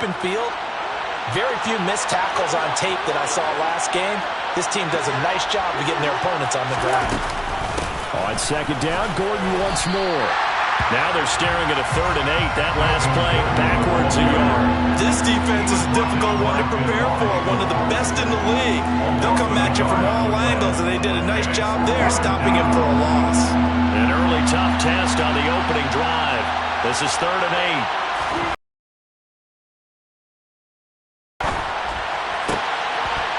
open field, very few missed tackles on tape that I saw last game. This team does a nice job of getting their opponents on the ground. On second down, Gordon once more. Now they're staring at a 3rd and 8. That last play, backwards a yard. This defense is a difficult one to prepare for, one of the best in the league. They'll come at you from all angles, and they did a nice job there stopping him for a loss. An early tough test on the opening drive. This is 3rd and 8.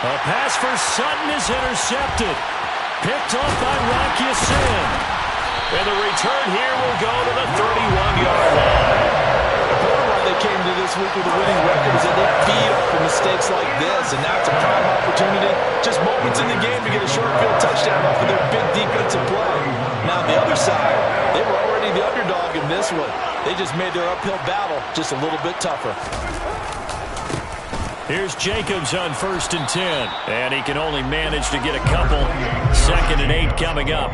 A pass for Sutton is intercepted. Picked off by Rocky Sin. And the return here will go to the 31-yard line. Part of why they came to this week with a winning record is that they feed off of mistakes like this, and now it's a prime opportunity, just moments in the game to get a short field touchdown off of their big defensive play. Now on the other side, they were already the underdog in this one. They just made their uphill battle just a little bit tougher. Here's Jacobs on 1st and 10. And he can only manage to get a couple. 2nd and 8 coming up.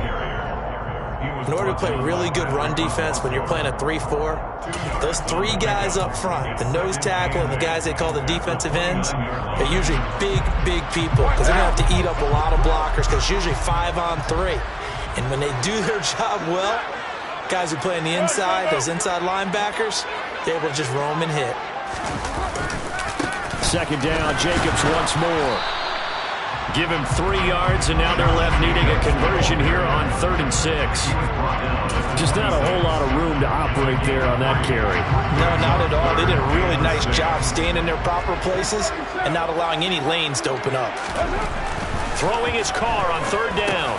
In order to play really good run defense when you're playing a 3-4, those 3 guys up front, the nose tackle and the guys they call the defensive ends, they're usually big people because they're going to have to eat up a lot of blockers because it's usually 5 on 3. And when they do their job well, guys who play on the inside, those inside linebackers, they're able to just roam and hit. 2nd down, Jacobs once more. Give him 3 yards, and now they're left needing a conversion here on 3rd and 6. Just not a whole lot of room to operate there on that carry. No, not at all. They did a really nice job staying in their proper places and not allowing any lanes to open up. Throwing his car on 3rd down.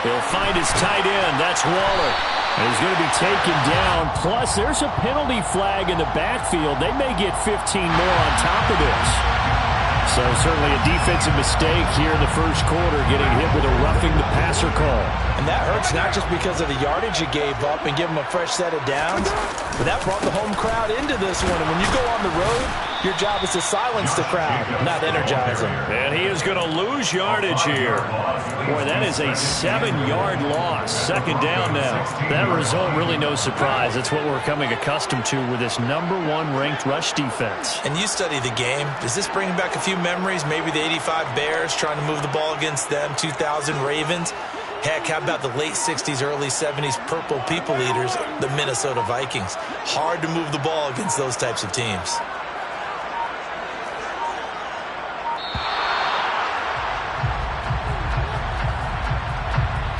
He'll find his tight end. That's Waller. And he's going to be taken down. Plus, there's a penalty flag in the backfield. They may get 15 more on top of this. So certainly a defensive mistake here in the first quarter, getting hit with a roughing the passer call. And that hurts not just because of the yardage you gave up and give them a fresh set of downs, but that brought the home crowd into this one. And when you go on the road, your job is to silence the crowd, not energize them. And he is going to lose yardage here. Boy, that is a 7-yard loss. 2nd down now. That result really no surprise. That's what we're coming accustomed to with this #1 ranked rush defense. And you study the game. Does this bring back a few memories? Maybe the 85 Bears trying to move the ball against them, 2000 Ravens. Heck, how about the late 60s, early 70s Purple People Eaters, the Minnesota Vikings? Hard to move the ball against those types of teams.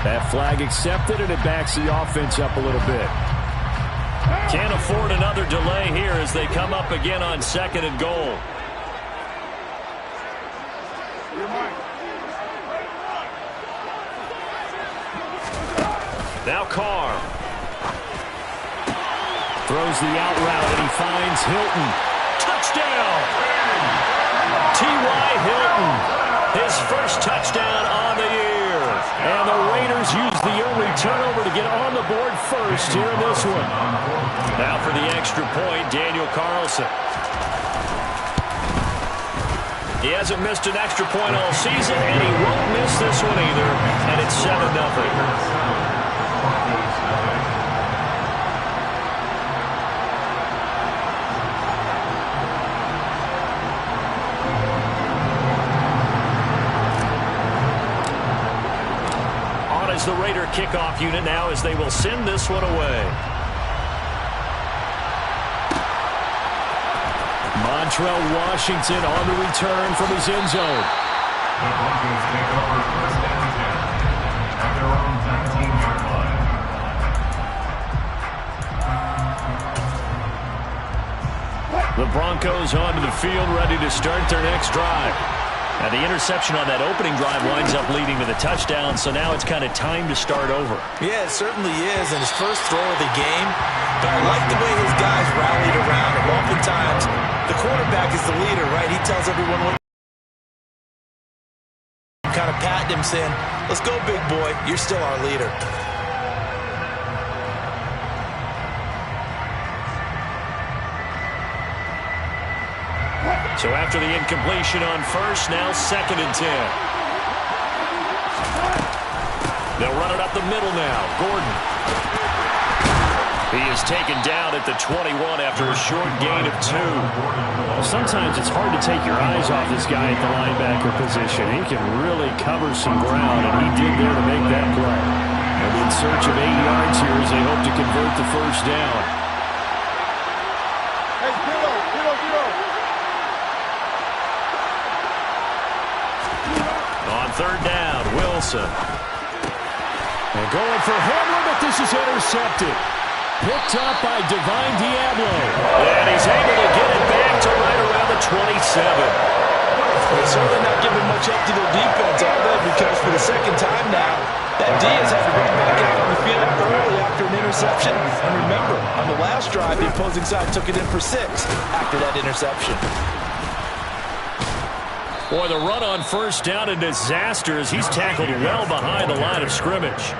That flag accepted, and it backs the offense up a little bit. Can't afford another delay here as they come up again on 2nd and goal. Now Carr. Throws the out route, and he finds Hilton. Touchdown! T.Y. Hilton. His first touchdown on the year. And the Raiders use the early turnover to get on the board first here in this one. Now for the extra point, Daniel Carlson. He hasn't missed an extra point all season, and he won't miss this one either. And it's 7-0. The Raider kickoff unit now as they will send this one away. Montrell Washington on the return from his end zone. The Broncos take over 1st and 10 at their own 19-yard line. The Broncos onto the field, ready to start their next drive. Now the interception on that opening drive winds up leading to the touchdown, so now it's kind of time to start over. Yeah, it certainly is, and his first throw of the game. But I like the way his guys rallied around him. Oftentimes, the quarterback is the leader, right? He tells everyone what. Kind of patting him, saying, "Let's go, big boy. You're still our leader." So after the incompletion on first, now 2nd and 10. They'll run it up the middle now. Gordon. He is taken down at the 21 after a short gain of 2. Well, sometimes it's hard to take your eyes off this guy at the linebacker position. He can really cover some ground, and he did there to make that play. And in search of 8 yards here as they hope to convert the first down. Hey, zero. On third down, Wilson. And going for Hamlin, but this is intercepted. Picked up by Divine Diablo. And he's able to get it back to right around the 27. They're certainly not giving much up to their defense, are they? Because for the second time now, that D has had to run back out on the field early after an interception. And remember, on the last drive, the opposing side took it in for 6 after that interception. Boy, the run on first down, a disaster as he's tackled well behind the line of scrimmage.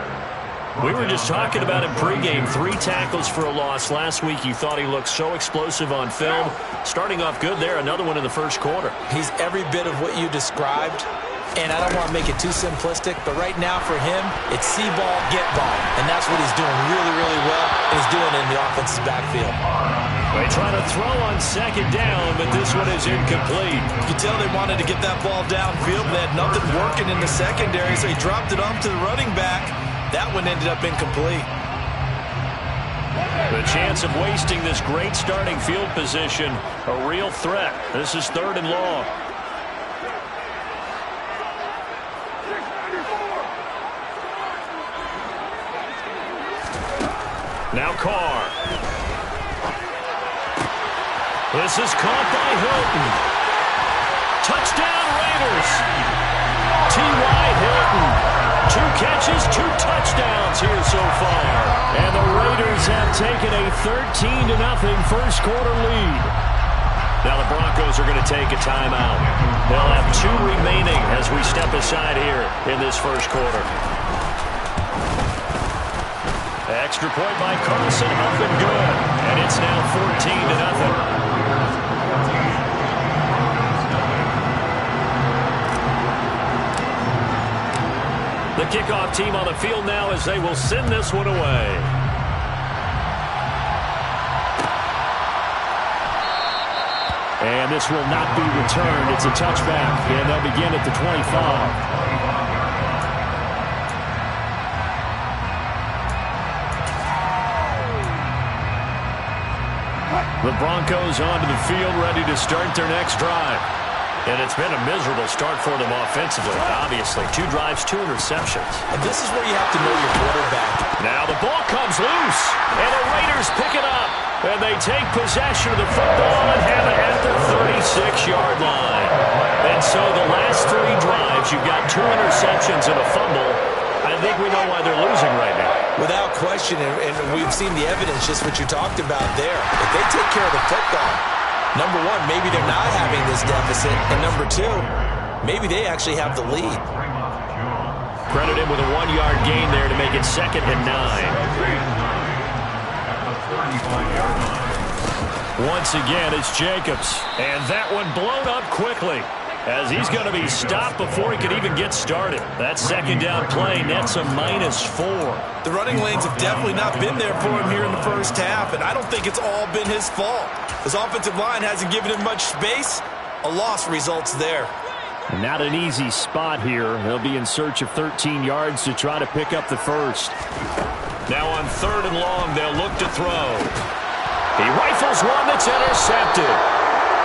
We were just talking about him pregame. 3 tackles for a loss. Last week you thought he looked so explosive on film. Starting off good there, another one in the first quarter. He's every bit of what you described, and I don't want to make it too simplistic, but right now for him, it's see ball, get ball. And that's what he's doing really, really well, and he's doing it in the offensive backfield. They try to throw on second down, but this one is incomplete. You can tell they wanted to get that ball downfield, but they had nothing working in the secondary, so he dropped it off to the running back. That one ended up incomplete. The chance of wasting this great starting field position, a real threat. This is 3rd and long. Now Carr. This is caught by Hilton. Touchdown Raiders. T.Y. Hilton. 2 catches, 2 touchdowns here so far. And the Raiders have taken a 13-0 first quarter lead. Now the Broncos are going to take a timeout. They'll have 2 remaining as we step aside here in this first quarter. Extra point by Carson, up and good. And it's now 14-0. The kickoff team on the field now as they will send this one away. And this will not be returned. It's a touchback, and they'll begin at the 25. The Broncos onto the field, ready to start their next drive. And it's been a miserable start for them offensively, obviously. 2 drives, 2 interceptions. And this is where you have to know your quarterback. Now the ball comes loose, and the Raiders pick it up. And they take possession of the football and have it at the 36-yard line. And so the last 3 drives, you've got 2 interceptions and a fumble. I think we know why they're losing right now. Without question, and we've seen the evidence, just what you talked about there. If they take care of the football, number 1, maybe they're not having this deficit. And number 2, maybe they actually have the lead. Credit him with a 1-yard gain there to make it 2nd and 9. Once again, it's Jacobs. And that one blown up quickly as he's going to be stopped before he could even get started. That second down play nets a -4. The running lanes have definitely not been there for him here in the first half, and I don't think it's all been his fault. His offensive line hasn't given him much space. A loss results there. And not an easy spot here. They'll be in search of 13 yards to try to pick up the first. Now on 3rd and long, they'll look to throw. He rifles one that's intercepted.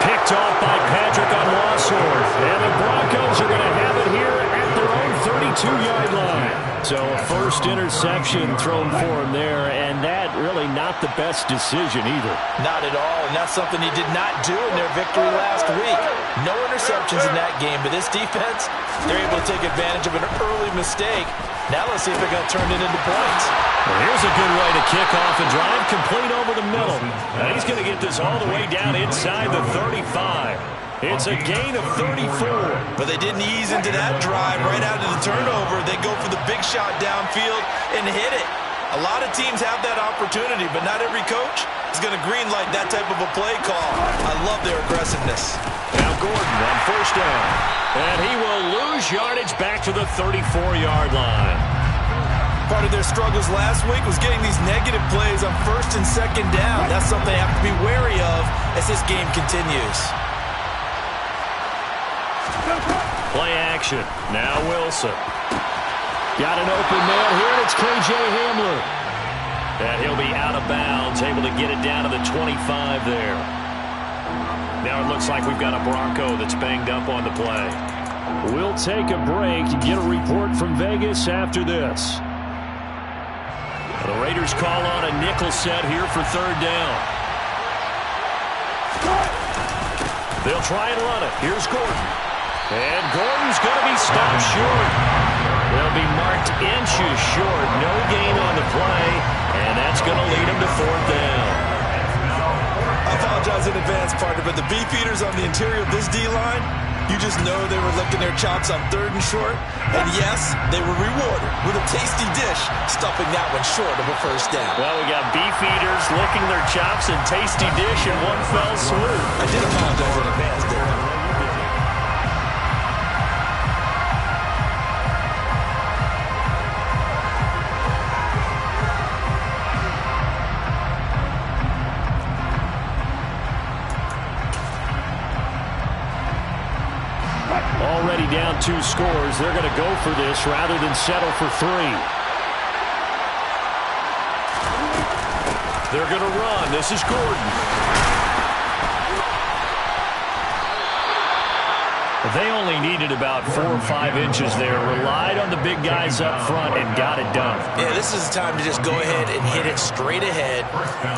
Picked off by Patrick on Wassworth. And the Broncos are going to have it here at their own 32-yard line. So a first interception thrown for him there, and that really not the best decision either. Not at all, and that's something he did not do in their victory last week. No interceptions in that game, but this defense, they're able to take advantage of an early mistake. Now let's see if they're going to turn it into points. Well, here's a good way to kick off a drive, complete over the middle. And he's going to get this all the way down inside the 35. It's a gain of 34. But they didn't ease into that drive right out of the turnover. They go for the big shot downfield and hit it. A lot of teams have that opportunity, but not every coach is going to greenlight that type of a play call. I love their aggressiveness. Now Gordon on first down. And he will lose yardage back to the 34-yard line. Part of their struggles last week was getting these negative plays on first and second down. That's something they have to be wary of as this game continues. Play action. Now Wilson. Got an open man here, and it's K.J. Hamler. And he'll be out of bounds, able to get it down to the 25 there. Now it looks like we've got a Bronco that's banged up on the play. We'll take a break and get a report from Vegas after this. The Raiders call on a nickel set here for third down. They'll try and run it. Here's Gordon. And Gordon's going to be stopped short. They'll be marked inches short. No gain on the play, and that's going to lead him to fourth down. I apologize in advance, partner, but the beefeaters on the interior of this D-line, you just know they were licking their chops on third and short. And yes, they were rewarded with a tasty dish, stuffing that one short of a first down. Well, we got beefeaters licking their chops and tasty dish in one fell swoop. I did apologize in advance there. Already down 2 scores. They're going to go for this rather than settle for 3. They're going to run. This is Gordon. They only needed about 4 or 5 inches there. Relied on the big guys up front and got it done. Yeah, this is the time to just go ahead and hit it straight ahead.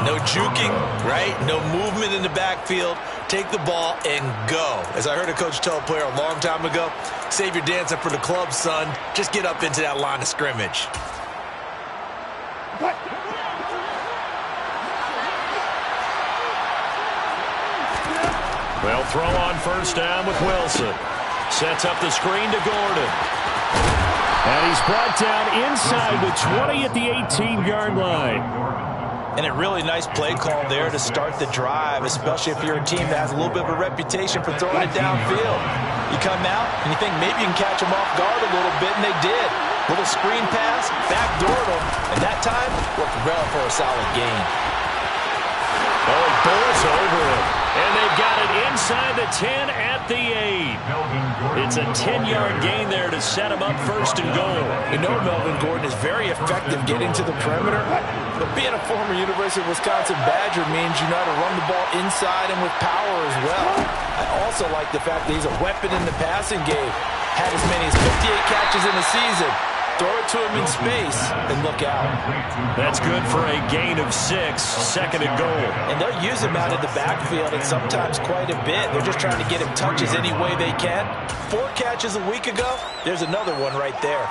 No juking, right? No movement in the backfield. Take the ball and go. As I heard a coach tell a player a long time ago, save your dancing for the club, son. Just get up into that line of scrimmage. They'll throw on first down with Wilson. Sets up the screen to Gordon. And he's brought down inside the 20 at the 18-yard line. And a really nice play call there to start the drive, especially if you're a team that has a little bit of a reputation for throwing it downfield. You come out and you think maybe you can catch them off guard a little bit, and they did. Little screen pass, backdoored them, and that time worked well for a solid gain. Oh, it bowls over it. And they've got it inside the 10 at the 8. It's a 10-yard gain there to set him up first and goal. You know Melvin Gordon is very effective getting to the perimeter, but being a former University of Wisconsin Badger means you know how to run the ball inside and with power as well. I also like the fact that he's a weapon in the passing game. Had as many as 58 catches in the season. Throw it to him in space and look out. That's good for a gain of 6, second and goal. And they'll use him out of the backfield and sometimes quite a bit. They're just trying to get him touches any way they can. 4 catches a week ago, there's another one right there.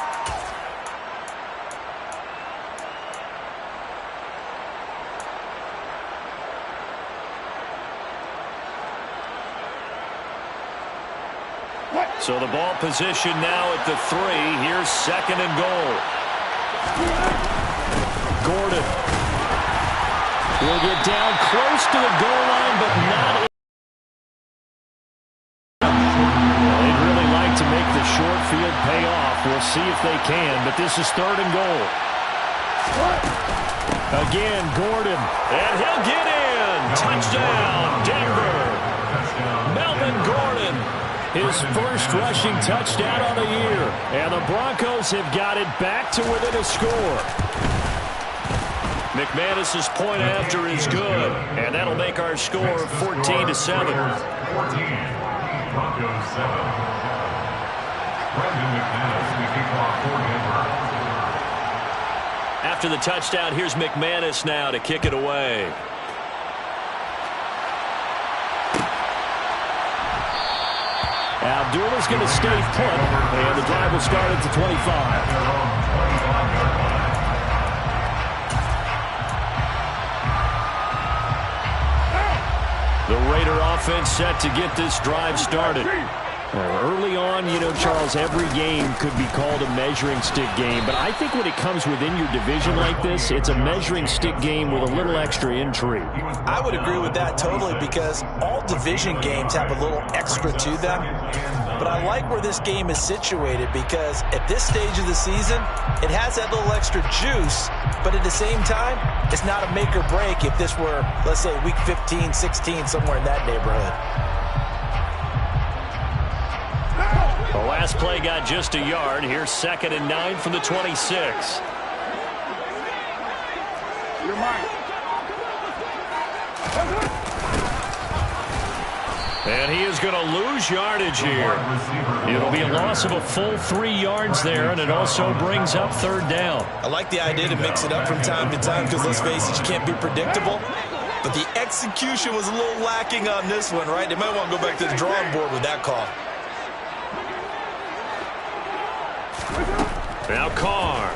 So the ball position now at the 3. Here's second and goal. Gordon will get down close to the goal line, but not. They'd really like to make the short field pay off. We'll see if they can, but this is third and goal. Again, Gordon, and he'll get in. Touchdown, Denver. Melvin Gordon. His first rushing touchdown on the year. And the Broncos have got it back to within a score. McManus's point after is good. And that'll make our score 14-7. 14. Broncos 7. Brendan McManus, the kickoff for Denver. After the touchdown, here's McManus now to kick it away. Abdullah's going to stay put, and the drive will start at the 25. The Raider offense set to get this drive started. Early on, Charles, every game could be called a measuring stick game. But I think when it comes within your division like this, it's a measuring stick game with a little extra intrigue. I would agree with that totally because all division games have a little extra to them. But I like where this game is situated because at this stage of the season, it has that little extra juice. But at the same time, it's not a make or break if this were, let's say, week 15, 16, somewhere in that neighborhood. The last play got just a yard. Here's 2nd and 9 from the 26. You're mine. And he is going to lose yardage here. It'll be a loss of a full 3 yards there, and it also brings up 3rd down. I like the idea to mix it up from time to time because, let's face it, you can't be predictable. But the execution was a little lacking on this one, right? They might want to go back to the drawing board with that call. Now Carr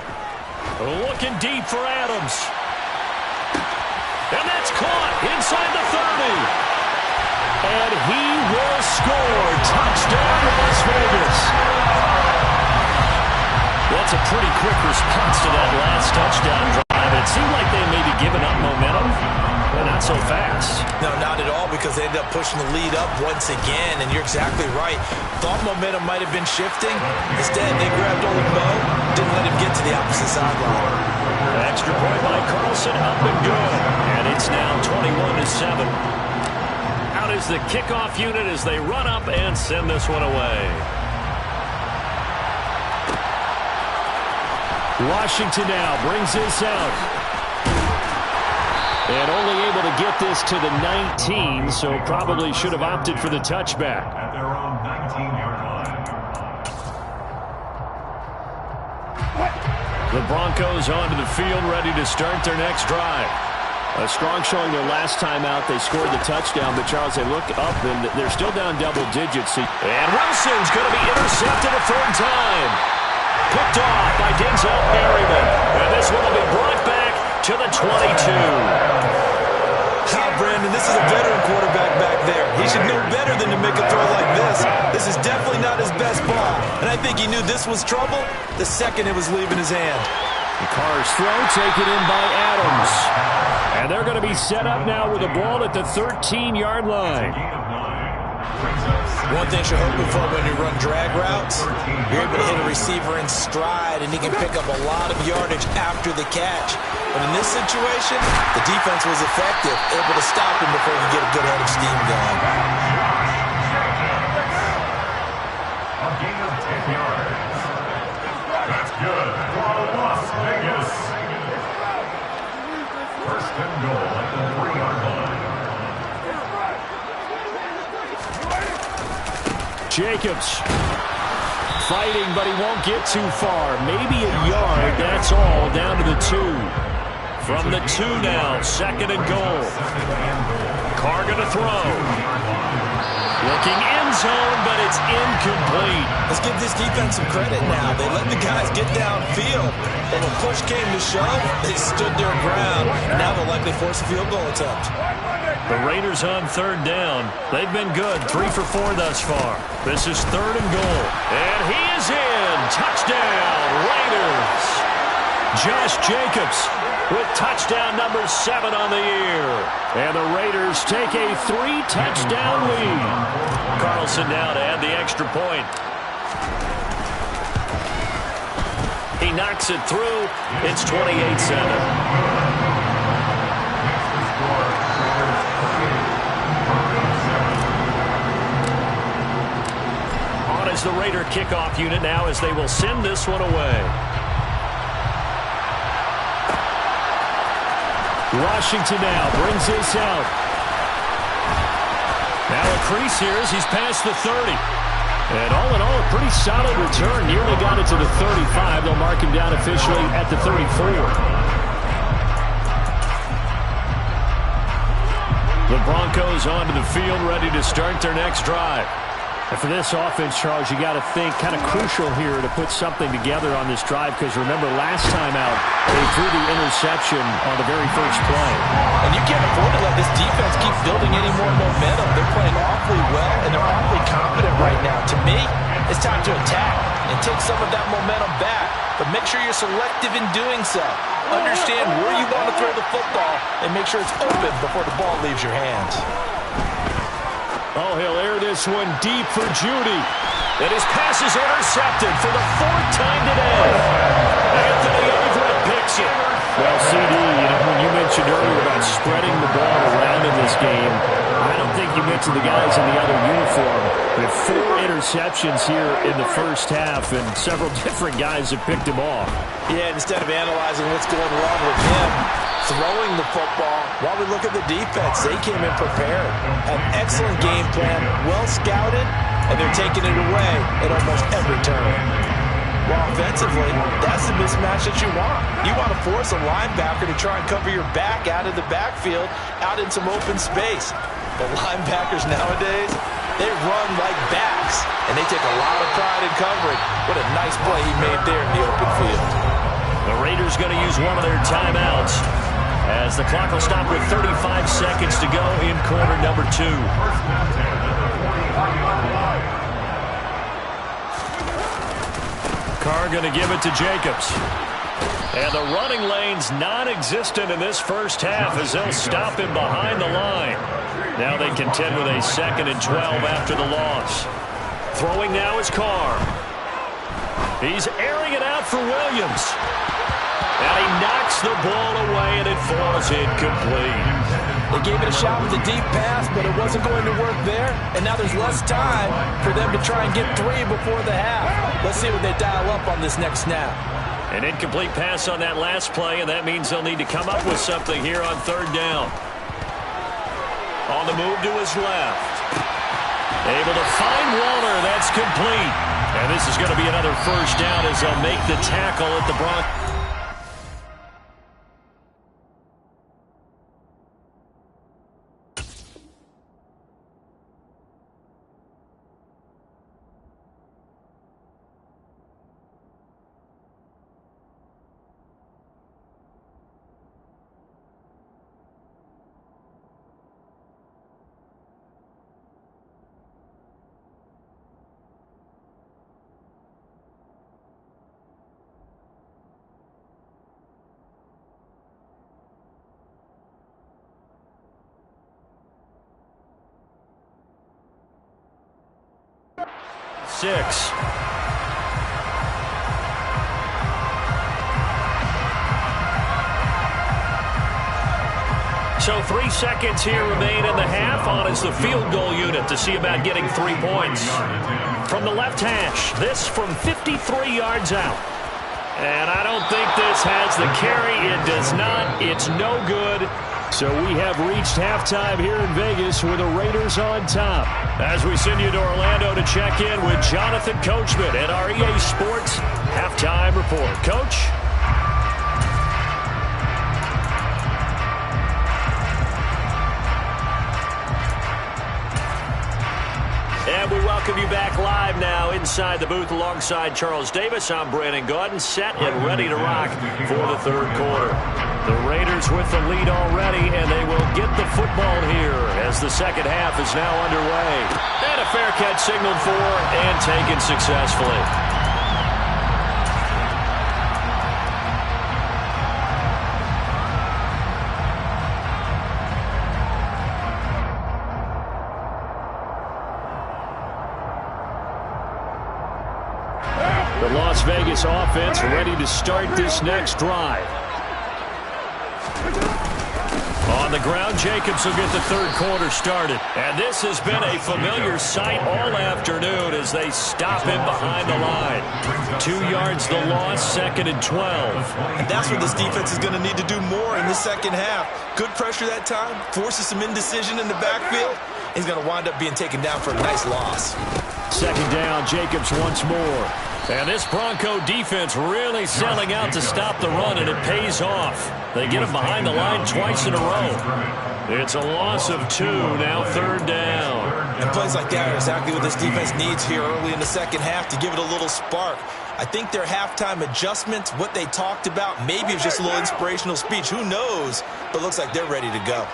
looking deep for Adams. And that's caught inside the 30. And he will score. Touchdown, Las Vegas. That's a pretty quick response to that last touchdown drive. It seemed like they may be giving up momentum, but not so fast. No, not at all, because they ended up pushing the lead up once again, and you're exactly right. Thought momentum might have been shifting. Instead, they grabbed old Mo, didn't let him get to the opposite sideline. Extra point by Carlson, up and good. And it's now 21-7. Out is the kickoff unit as they run up and send this one away. Washington now brings this out. And only able to get this to the 19, so probably should have opted for the touchback. At their own 19-yard line. The Broncos onto the field, ready to start their next drive. A strong showing their last time out. They scored the touchdown, but Charles, they look up, and they're still down double digits. And Wilson's going to be intercepted a 3rd time. Picked off by Denzel Perryman. And this one will be brought back to the 22. Brandon, this is a veteran quarterback back there. He should know better than to make a throw like this. This is definitely not his best ball. And I think he knew this was trouble the second it was leaving his hand. The Carr's throw taken in by Adams. And they're going to be set up now with a ball at the 13-yard line. One thing you're hoping for when you run drag routes, you're able to hit a receiver in stride, and he can pick up a lot of yardage after the catch. But in this situation, the defense was effective, able to stop him before he could get a good head of steam going. A gain of 10 yards. That's good for Las Vegas. 1st and goal at the 3-yard line. Jacobs fighting, but he won't get too far. Maybe a yard, that's all, down to the 2. From the 2 now, 2nd and goal. Carr going to throw. Looking end zone, but it's incomplete. Let's give this defense some credit now. They let the guys get downfield, but when push came to shove, they stood their ground, and now they'll likely force a field goal attempt. The Raiders on 3rd down. They've been good, 3 for 4 thus far. This is 3rd and goal. And he is in. Touchdown, Raiders. Josh Jacobs with touchdown number 7 on the year. And the Raiders take a 3-touchdown lead. Carlson now to add the extra point. He knocks it through. It's 28-7. Is the Raider kickoff unit now as they will send this one away. Washington now brings this out. Now a crease here as he's past the 30. And all in all, a pretty solid return. Nearly got it to the 35. They'll mark him down officially at the 34. The Broncos onto the field, ready to start their next drive. And for this offense, Charles, you got to think kind of crucial here to put something together on this drive, because remember last time out, they threw the interception on the very first play. And you can't afford to let this defense keep building any more momentum. They're playing awfully well, and they're awfully confident right now. To me, it's time to attack and take some of that momentum back. But make sure you're selective in doing so. Understand where you want to throw the football and make sure it's open before the ball leaves your hands. Oh, he'll air this one deep for Judy. And his pass is intercepted for the 4th time today. Anthony Everett picks it. Well, CD, when you mentioned earlier about spreading the ball around in this game, I don't think you mentioned the guys in the other uniform. But 4 interceptions here in the first half, and several different guys have picked him off. Yeah, instead of analyzing what's going wrong with him, throwing the football, while we look at the defense, they came in prepared. An excellent game plan, well scouted, and they're taking it away at almost every turn. Well, offensively, that's the mismatch that you want. You want to force a linebacker to try and cover your back out of the backfield, out in some open space. But linebackers nowadays, they run like backs, and they take a lot of pride in covering. What a nice play he made there in the open field. The Raiders going to use one of their timeouts as the clock will stop with 35 seconds to go in quarter number 2. Carr going to give it to Jacobs. And the running lane's non-existent in this first half as they'll stop him behind the line. Now they contend with a 2nd and 12 after the loss. Throwing now is Carr. He's airing it out for Williams. And he knocks the ball away and it falls incomplete. They gave it a shot with a deep pass, but it wasn't going to work there. And now there's less time for them to try and get 3 before the half. Let's see what they dial up on this next snap. An incomplete pass on that last play, and that means they'll need to come up with something here on 3rd down. On the move to his left. Able to find Waller. That's complete. And this is going to be another 1st down as they'll make the tackle at the Broncos. So 3 seconds here remain in the half. On is the field goal unit to see about getting 3 points. From the left hash, this from 53 yards out. And I don't think this has the carry. It does not. It's no good. So we have reached halftime here in Vegas with the Raiders on top. As we send you to Orlando to check in with Jonathan Coachman at our EA Sports Halftime Report. Coach? And we welcome you back live now inside the booth alongside Charles Davis. I'm Brandon Gaudin, set and ready to rock for the 3rd quarter. The Raiders with the lead already, and they will get the football here as the 2nd half is now underway. And a fair catch signaled for and taken successfully. The Las Vegas offense ready to start this next drive. On the ground, Jacobs will get the 3rd quarter started. And this has been a familiar sight all afternoon as they stop him behind the line. 2 yards the loss, 2nd and 12. And that's what this defense is going to need to do more in the 2nd half. Good pressure that time, forces some indecision in the backfield. He's going to wind up being taken down for a nice loss. 2nd down, Jacobs once more. And this Bronco defense really selling out to stop the run, and it pays off. They get him behind the line twice in a row. It's a loss of 2, now 3rd down. And plays like that are exactly what this defense needs here early in the 2nd half to give it a little spark. I think their halftime adjustments, what they talked about, maybe it was just a little inspirational speech. Who knows? But looks like they're ready to go.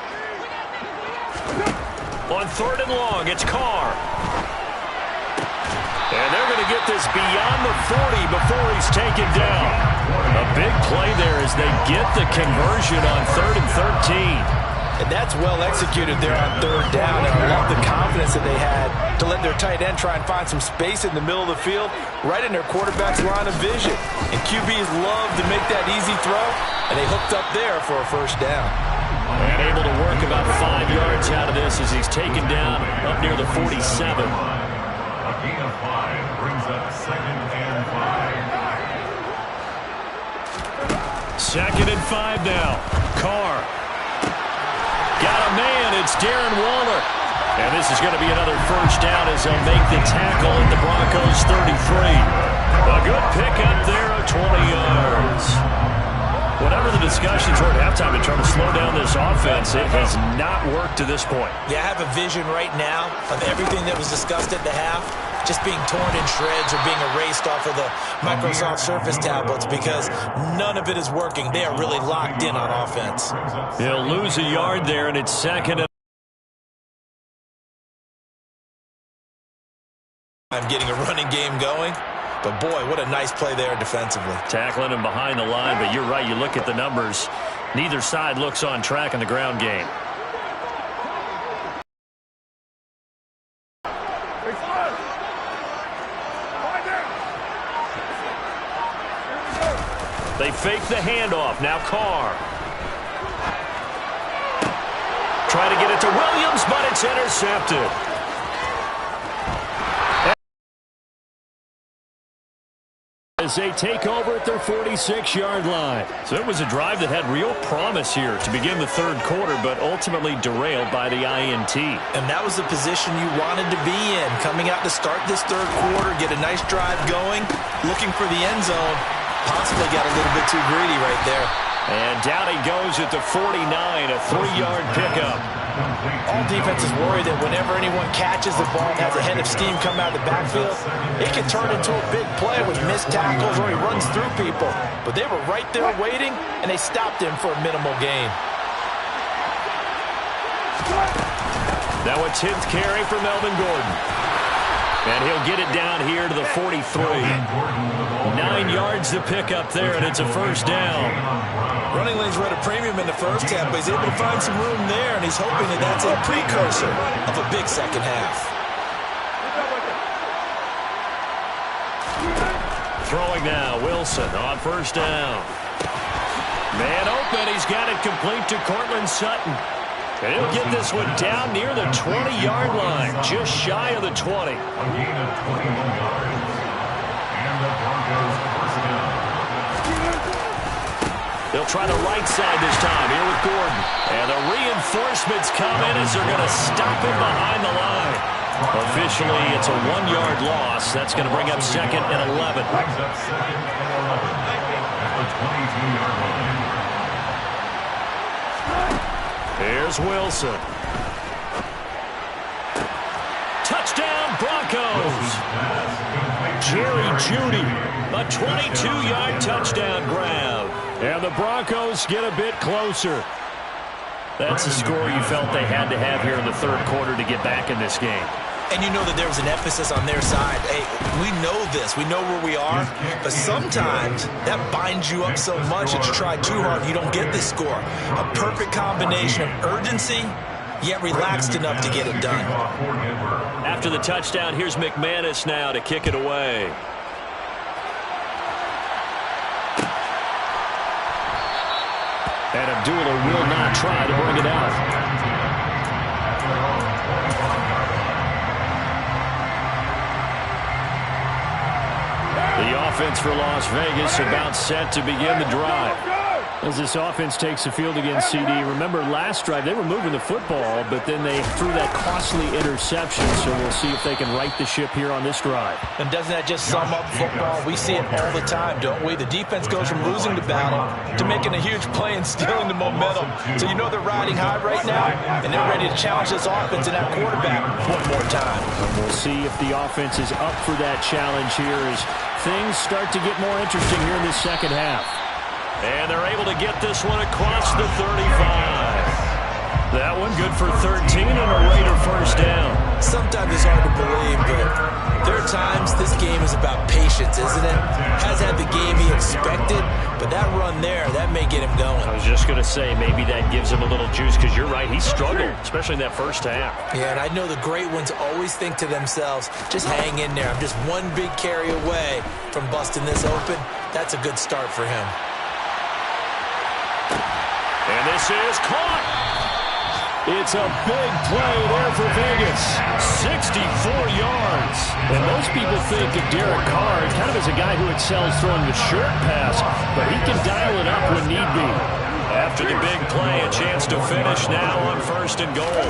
On 3rd and long, it's Carr. get this beyond the 40 before he's taken down. A big play there as they get the conversion on 3rd and 13. And that's well executed there on 3rd down, and I love the confidence that they had to let their tight end try and find some space in the middle of the field, right in their quarterback's line of vision. And QBs love to make that easy throw, and they hooked up there for a 1st down. And able to work about 5 yards out of this as he's taken down up near the 47. A gain of 5 brings up 2nd and 5. 2nd and 5 now. Carr. Got a man. It's Darren Waller. And this is going to be another 1st down as they'll make the tackle at the Broncos 33. A good pickup there of 20 yards. Whatever the discussions were at halftime to try to slow down this offense, it has not worked to this point. Yeah, I have a vision right now of everything that was discussed at the half just being torn in shreds or being erased off of the Microsoft Surface tablets because none of it is working. They are really locked in on offense. He'll lose a yard there, and it's 2nd and I'm getting a running game going. But, boy, what a nice play there defensively. tackling him behind the line, but you're right. You look at the numbers. Neither side looks on track in the ground game. They fake the handoff. Now Carr. Try to get it to Williams, but it's intercepted. As they take over at their 46-yard line. So it was a drive that had real promise here to begin the 3rd quarter, but ultimately derailed by the INT. And that was the position you wanted to be in. Coming out to start this 3rd quarter, get a nice drive going, looking for the end zone. Possibly got a little bit too greedy right there. And down he goes at the 49, a 3-yard pickup. All defenses worry that whenever anyone catches the ball and has a head of steam come out of the backfield, it can turn into a big play with missed tackles or he runs through people. But they were right there waiting, and they stopped him for a minimal gain. Now a 10th carry for Melvin Gordon. And he'll get it down here to the 43. 9 yards to pick up there, and it's a 1st down. Running lanes were at a premium in the 1st half, but he's able to find some room there, and he's hoping that that's a precursor of a big 2nd half. Throwing now, Wilson on 1st down. Man open, he's got it complete to Cortland Sutton. And he'll get this one down near the 20-yard line, just shy of the 20. A gain of 21 yards. And the Broncos 1st down. They'll try the right side this time here with Gordon. And the reinforcements come in as they're going to stop him behind the line. Officially, it's a 1-yard loss. That's going to bring up 2nd and 11. Brings up 2nd and 11 at the 22-yard line. Here's Wilson. Touchdown, Broncos. Jerry Jeudy, a 22-yard touchdown grab. And the Broncos get a bit closer. That's the score you felt they had to have here in the 3rd quarter to get back in this game. And you know that there was an emphasis on their side. Hey, we know this. We know where we are. But sometimes that binds you up so much that you try too hard, you don't get this score. A perfect combination of urgency, yet relaxed enough to get it done. After the touchdown, here's McManus now to kick it away. And Abdullah will not try to bring it out. The offense for Las Vegas about set to begin the drive. As this offense takes the field against CD, remember last drive they were moving the football, but then they threw that costly interception, so we'll see if they can right the ship here on this drive. And doesn't that just sum up football? We see it all the time, don't we? The defense goes from losing the battle to making a huge play and stealing the momentum. So you know they're riding high right now, and they're ready to challenge this offense and that quarterback one more time. And we'll see if the offense is up for that challenge here as things start to get more interesting here in this 2nd half. And they're able to get this one across the 35. That one good for 13 and a Raider first down. Sometimes it's hard to believe, but there are times this game is about patience, isn't it? Has had the game he expected, but that run there, that may get him going. I was just going to say, maybe that gives him a little juice, because you're right, he struggled, especially in that first half. Yeah, and I know the great ones always think to themselves, just hang in there. I'm just one big carry away from busting this open. That's a good start for him. And this is caught. It's a big play there for Vegas. 64 yards. And most people think of Derek Carr kind of as a guy who excels throwing the short pass, but he can dial it up when need be. After the big play, a chance to finish now on 1st and goal.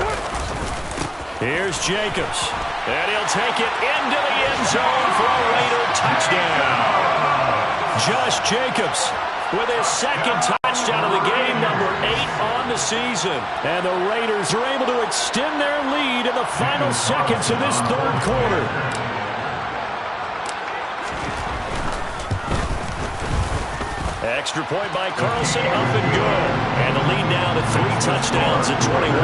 Here's Jacobs. And he'll take it into the end zone for a Raider touchdown. Josh Jacobs with his 2nd touchdown of the game, number 8 on the season. And the Raiders are able to extend their lead in the final seconds of this 3rd quarter. Extra point by Carlson, up and good. And the lead now to 3 touchdowns at 21.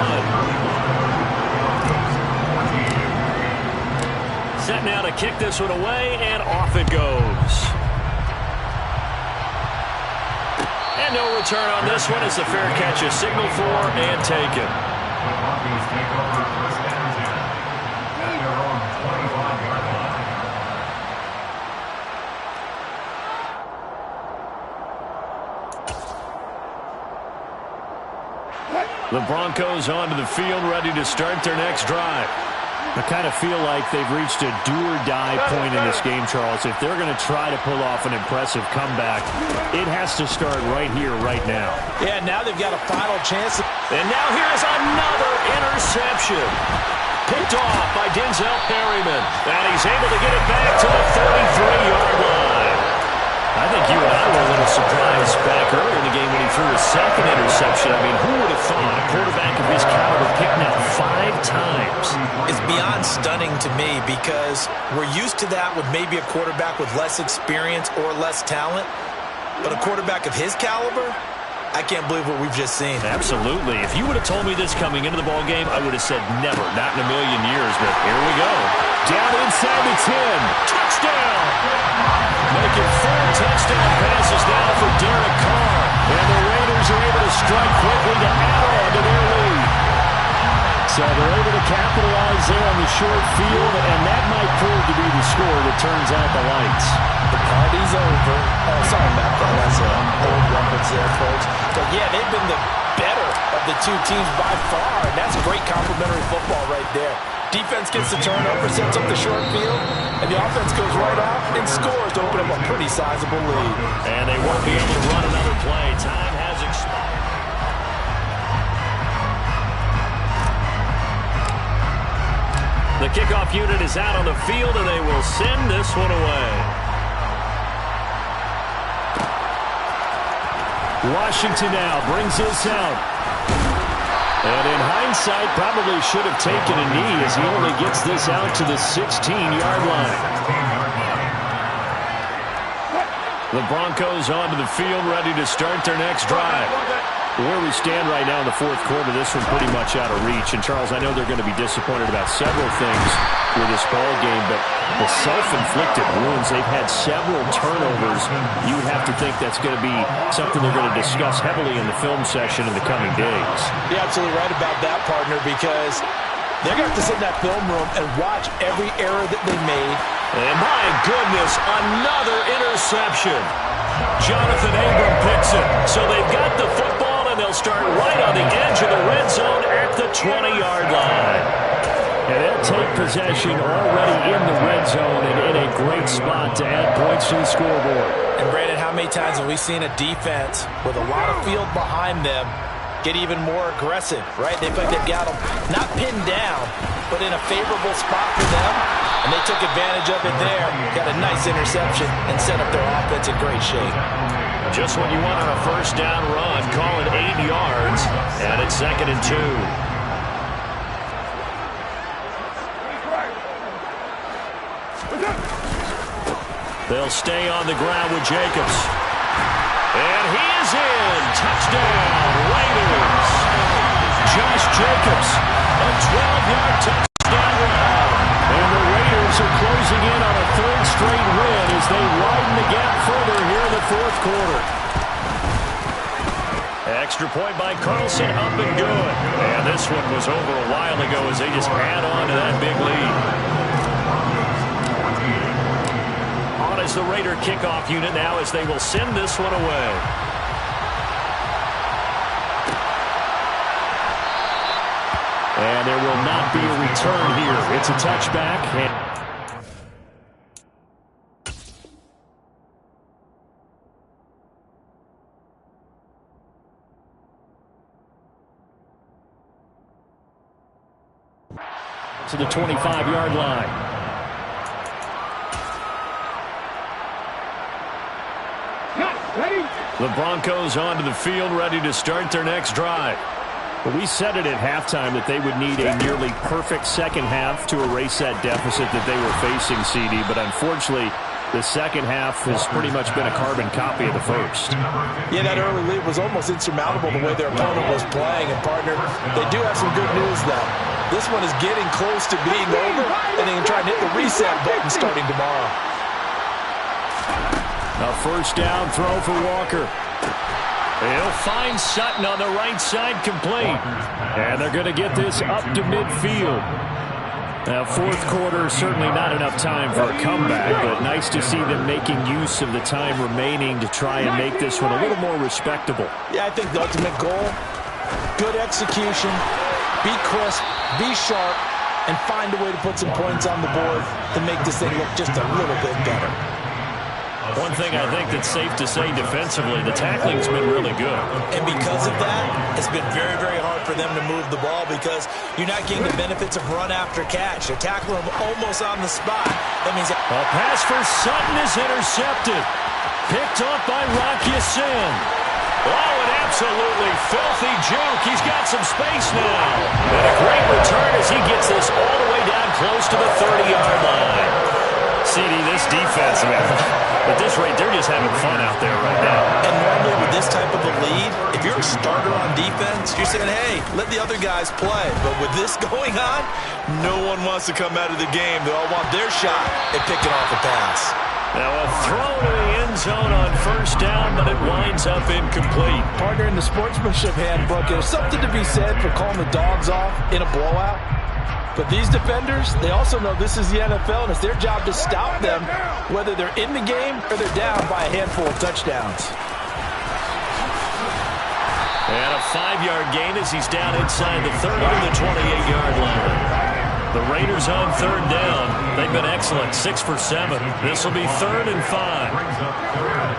Set now to kick this one away, and off it goes. And no return on this one as the fair catch is signaled for and taken. Broncos take over 1st and 10 at their own 25-yard line. The Broncos onto the field, ready to start their next drive. I kind of feel like they've reached a do-or-die point in this game, Charles. If they're going to try to pull off an impressive comeback, it has to start right here, right now. Yeah, now they've got a final chance. And now here's another interception. Picked off by Denzel Perryman. And he's able to get it back to the 33-yard line. I think you and I were a little surprised back earlier in the game when he threw his 2nd interception. I mean, who would have thought a quarterback of his caliber picked now 5 times? It's beyond stunning to me because we're used to that with maybe a quarterback with less experience or less talent. But a quarterback of his caliber, I can't believe what we've just seen. Absolutely. If you would have told me this coming into the ball game, I would have said never, not in a million years. But here we go. Down inside the 10. Touchdown. Making 4 touchdown passes now for Derek Carr. And the Raiders are able to strike quickly to add on to their lead. So they're able to capitalize there on the short field, and that might prove to be the score that turns out the lights. The party's over. Oh, sorry about that. That's an old reference there, folks. But, yeah, they've been the better of the 2 teams by far, and that's great complimentary football right there. Defense gets the turnover, sets up the short field, and the offense goes right out and scores to open up a pretty sizable lead. And they won't be able to run another play. Time has expired. The kickoff unit is out on the field, and they will send this one away. Washington now brings this out. And in hindsight, probably should have taken a knee as he only gets this out to the 16-yard line. The Broncos onto the field, ready to start their next drive. Where we stand right now in the 4th quarter, this one pretty much out of reach. And, Charles, I know they're going to be disappointed about several things with this ball game, but the self-inflicted wounds, they've had several turnovers. You would have to think that's going to be something they're going to discuss heavily in the film session in the coming days. You're absolutely right about that, partner, because they're going to have to sit in that film room and watch every error that they made. And, my goodness, another interception. Jonathan Abram picks it. So they've got the football, and they'll start right on the edge of the red zone at the 20-yard line. And they'll take possession already in the red zone and in a great spot to add points to the scoreboard. And, Brandon, how many times have we seen a defense with a lot of field behind them get even more aggressive, right? They feel like they've got them not pinned down, but in a favorable spot for them, and they took advantage of it there. Got a nice interception and set up their offense in great shape. Just what you want on a 1st down run, call it 8 yards, and it's 2nd and 2. They'll stay on the ground with Jacobs. And he is in. Touchdown, Raiders. Josh Jacobs. A 12-yard touchdown run. And the Raiders are closing in on a third straight win as they widen the gap further here in the fourth quarter. Extra point by Carlson, up and good. And this one was over a while ago as they just add on to that big lead. On is the Raider kickoff unit now as they will send this one away. And there will not be a return here. It's a touchback. To the 25-yard line. The Broncos onto the field, ready to start their next drive. But we said it at halftime that they would need a nearly perfect second half to erase that deficit that they were facing, CD. But unfortunately, the second half has pretty much been a carbon copy of the first. Yeah, that early lead was almost insurmountable the way their opponent was playing. And, partner, they do have some good news, though. This one is getting close to being over, and they can try and hit the reset button starting tomorrow. A first down throw for Walker. He'll find Sutton on the right side, complete. And they're going to get this up to midfield. Now, fourth quarter, certainly not enough time for a comeback, but nice to see them making use of the time remaining to try and make this one a little more respectable. Yeah, I think the ultimate goal, good execution, be crisp, be sharp, and find a way to put some points on the board to make this thing look just a little bit better. One thing I think that's safe to say defensively, the tackling's been really good. And because of that, it's been very, very hard for them to move the ball because you're not getting the benefits of run after catch. You're tackling them almost on the spot. That means a pass for Sutton is intercepted. Picked off by Rocky Sin. Oh, an absolutely filthy joke. He's got some space now. And a great return as he gets this all the way down close to the 30-yard line. CD, this defense, man, at this rate, they're just having fun out there right now. And normally with this type of a lead, if you're a starter on defense, you're saying, hey, let the other guys play. But with this going on, no one wants to come out of the game. They all want their shot at picking off a pass. Now a throw to the end zone on first down, but it winds up incomplete. Partner, in the sportsmanship handbook, there's something to be said for calling the dogs off in a blowout. But these defenders, they also know this is the NFL, and it's their job to stop them, whether they're in the game or they're down by a handful of touchdowns. And a 5-yard gain as he's down inside the 30 to the 28-yard line. The Raiders on third down. They've been excellent, 6 for 7. This will be 3rd and 5.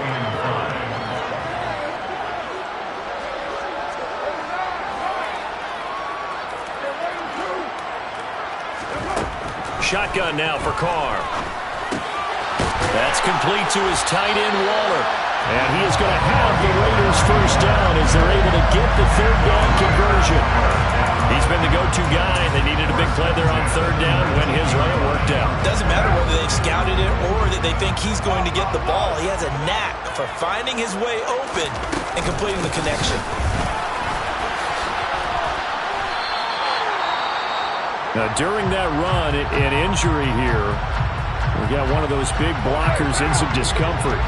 Shotgun now for Carr. That's complete to his tight end, Waller. And he is going to have the Raiders first down as they're able to get the third down conversion. He's been the go-to guy. They needed a big play there on third down when his way it worked out. Doesn't matter whether they've scouted it or that they think he's going to get the ball. He has a knack for finding his way open and completing the connection. Now, during that run, an injury here. We got one of those big blockers in some discomfort.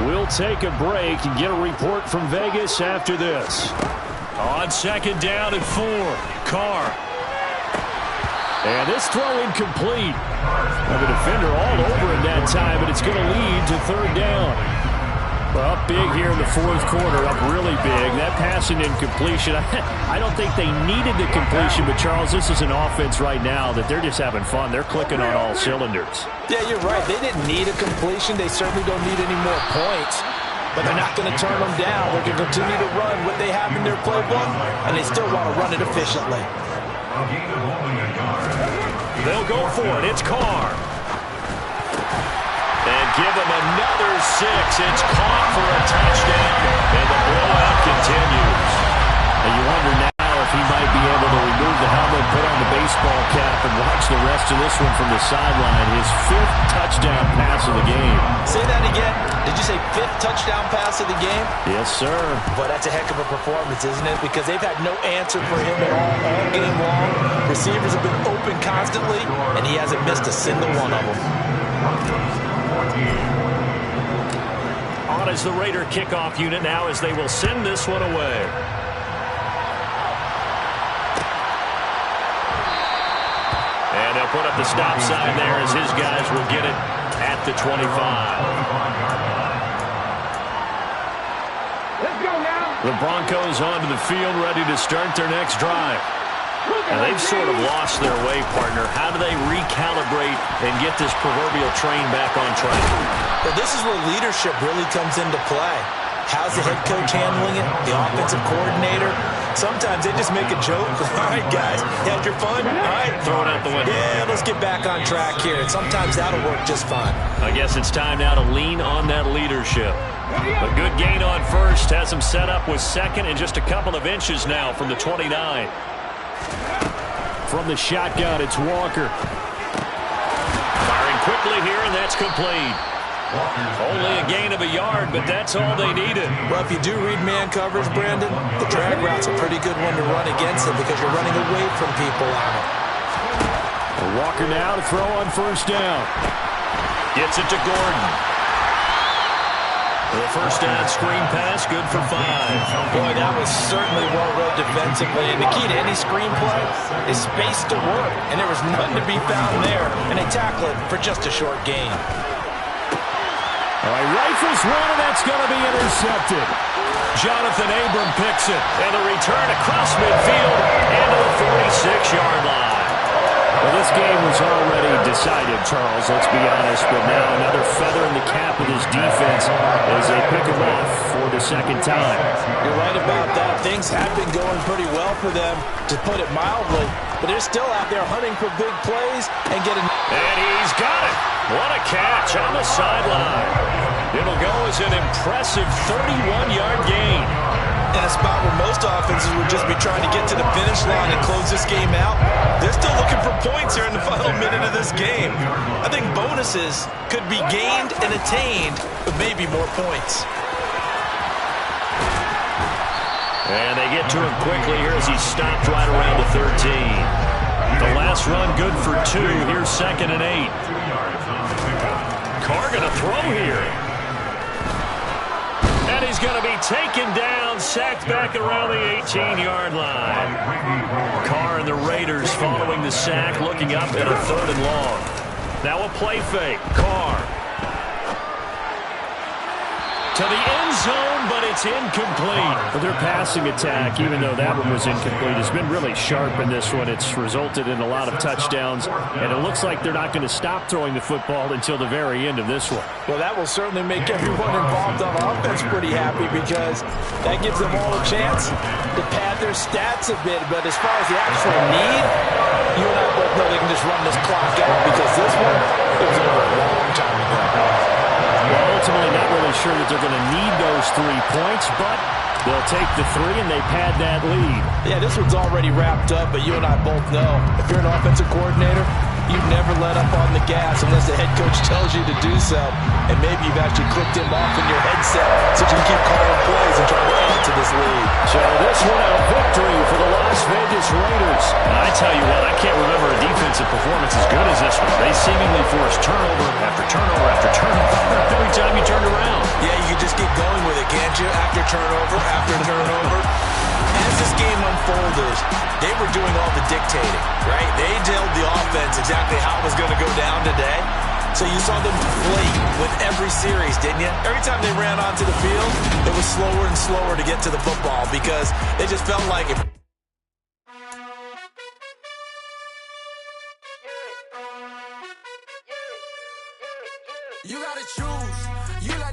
We'll take a break and get a report from Vegas after this. On second down and 4, Carr. And this throw incomplete. Now, the defender all over it that time, but it's going to lead to third down. Well, up big here in the fourth quarter, up really big. That passing incompletion, I don't think they needed the completion, but Charles, this is an offense right now that they're just having fun. They're clicking on all cylinders. Yeah, you're right. They didn't need a completion. They certainly don't need any more points, but they're not going to turn them down. They're going to continue to run what they have in their playbook, and they still want to run it efficiently. They'll go for it. It's Carr. And give him another 6. It's caught for a touchdown, and the blowout continues. And you wonder now if he might be able to remove the helmet, put on the baseball cap, and watch watch the rest of this one from the sideline. His 5th touchdown pass of the game. Say that again. Did you say 5th touchdown pass of the game? Yes, sir. But that's a heck of a performance, isn't it? Because they've had no answer for him at all game long. Receivers have been open constantly, and he hasn't missed a single one of them. On is the Raider kickoff unit now as they will send this one away. And they'll put up the stop sign there as his guys will get it at the 25. Let's go now. The Broncos onto the field ready to start their next drive. And they've sort of lost their way, partner. How do they recalibrate and get this proverbial train back on track? Well, this is where leadership really comes into play. How's the head coach handling it? The offensive coordinator? Sometimes they just make a joke. All right, guys, you had your fun? All right. Throw it out the window. Yeah, let's get back on track here. And sometimes that'll work just fine. I guess it's time now to lean on that leadership. A good gain on first. Has him set up with second and just a couple of inches now from the 29. From the shotgun, it's Walker. Firing quickly here, and that's complete. Only a gain of a yard, but that's all they needed. Well, if you do read man coverage, Brandon, the drag route's a pretty good one to run against it because you're running away from people on it. Walker now to throw on first down. Gets it to Gordon. The first down screen pass, good for 5. Boy, that was certainly well read defensively. And the key to any screen play is space to work. And there was none to be found there. And they tackle it for just a short gain. All right, rifles one, and that's going to be intercepted. Jonathan Abram picks it. And the return across midfield and to the 46-yard line. Well, this game was already decided, Charles, let's be honest. But now another feather in the cap of this defense as they pick them off for the second time. You're right about that. Things have been going pretty well for them, to put it mildly. But they're still out there hunting for big plays and getting... And he's got it. What a catch on the sideline. It'll go as an impressive 31-yard gain. In a spot where most offenses would just be trying to get to the finish line and close this game out, they're still looking for points here in the final minute of this game. I think bonuses could be gained and attained with maybe more points. And they get to him quickly here as he stopped right around the 13. The last run good for 2. Here's 2nd and 8. Carr going to throw here. And he's going to be taken down, sacked back around the 18-yard line. Carr and the Raiders following the sack, looking up at a 3rd and long. Now a play fake. Carr. To the end zone, but it's incomplete. But their passing attack, even though that one was incomplete, has been really sharp in this one. It's resulted in a lot of touchdowns, and it looks like they're not going to stop throwing the football until the very end of this one. Well, that will certainly make everyone involved on offense pretty happy because that gives them all a chance to pad their stats a bit. But as far as the actual need, you and I both know they can just run this clock out because this one, it was over a long time ago. Well, ultimately not really sure that they're going to need those 3 points, but they'll take the 3 and they pad that lead. Yeah, this one's already wrapped up, but you and I both know if you're an offensive coordinator, you never let up on the gas unless the head coach tells you to do so. And maybe you've actually clicked him off in your headset so you can keep calling plays and trying to add to this lead. So this one a victory for the Las Vegas Raiders. I tell you what, I can't remember a defensive performance as good as this one. They seemingly forced turnover after turnover after turnover every time you turned around. Yeah, you can just keep going with it, can't you? After turnover, after turnover. As this game unfolded, they were doing all the dictating, right? They told the offense exactly how it was going to go down today. So you saw them deflate with every series, didn't you? Every time they ran onto the field, it was slower and slower to get to the football because it just felt like if